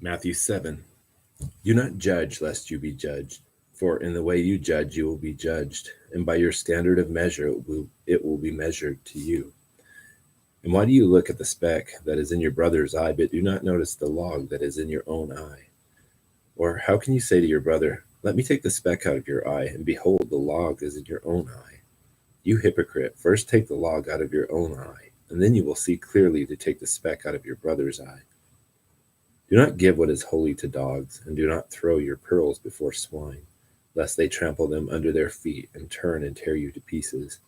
Matthew 7. Do not judge lest you be judged, for in the way you judge you will be judged, and by your standard of measure it will be measured to you. And why do you look at the speck that is in your brother's eye, but do not notice the log that is in your own eye? Or how can you say to your brother, let me take the speck out of your eye, and behold, the log is in your own eye? You hypocrite, first take the log out of your own eye, and then you will see clearly to take the speck out of your brother's eye. Do not give what is holy to dogs, and do not throw your pearls before swine, lest they trample them under their feet and turn and tear you to pieces.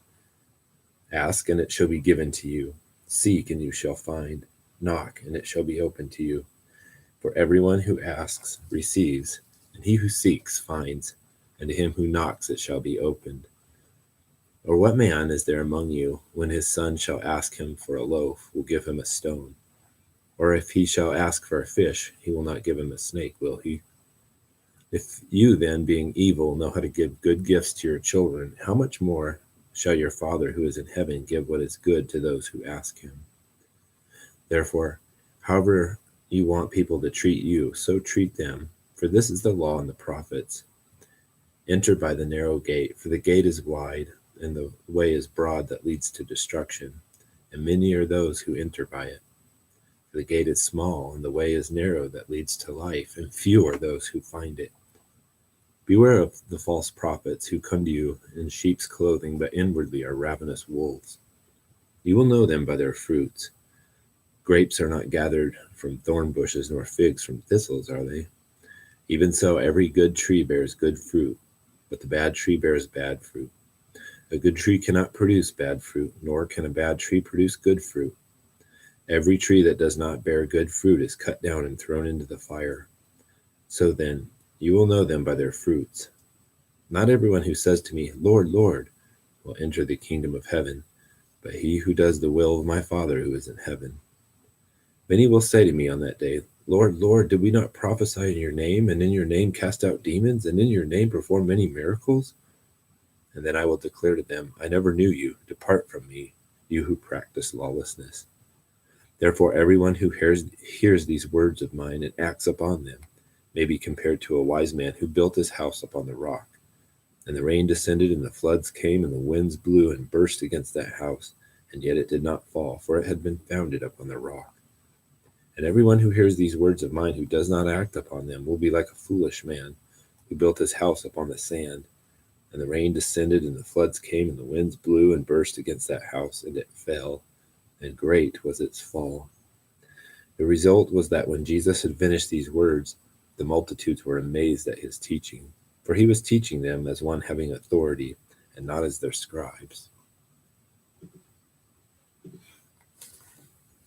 Ask, and it shall be given to you. Seek, and you shall find. Knock, and it shall be opened to you. For everyone who asks receives, and he who seeks finds, and to him who knocks it shall be opened. Or what man is there among you, when his son shall ask him for a loaf, will give him a stone? Or if he shall ask for a fish, he will not give him a snake, will he? If you then, being evil, know how to give good gifts to your children, how much more shall your Father who is in heaven give what is good to those who ask him? Therefore, however you want people to treat you, so treat them, for this is the law and the prophets. Enter by the narrow gate, for the gate is wide, and the way is broad that leads to destruction, and many are those who enter by it. For the gate is small, and the way is narrow that leads to life, and few are those who find it. Beware of the false prophets who come to you in sheep's clothing, but inwardly are ravenous wolves. You will know them by their fruits. Grapes are not gathered from thorn bushes, nor figs from thistles, are they? Even so, every good tree bears good fruit, but the bad tree bears bad fruit. A good tree cannot produce bad fruit, nor can a bad tree produce good fruit. Every tree that does not bear good fruit is cut down and thrown into the fire. So then, you will know them by their fruits. Not everyone who says to me, Lord, Lord, will enter the kingdom of heaven, but he who does the will of my Father who is in heaven. Many will say to me on that day, Lord, Lord, did we not prophesy in your name, and in your name cast out demons, and in your name perform many miracles? And then I will declare to them, I never knew you. Depart from me, you who practice lawlessness. Therefore, everyone who hears these words of mine and acts upon them may be compared to a wise man who built his house upon the rock. And the rain descended, and the floods came, and the winds blew and burst against that house, and yet it did not fall, for it had been founded upon the rock. And everyone who hears these words of mine who does not act upon them will be like a foolish man who built his house upon the sand. And the rain descended, and the floods came, and the winds blew and burst against that house, and it fell, and great was its fall. The result was that when Jesus had finished these words, the multitudes were amazed at his teaching, for he was teaching them as one having authority, and not as their scribes.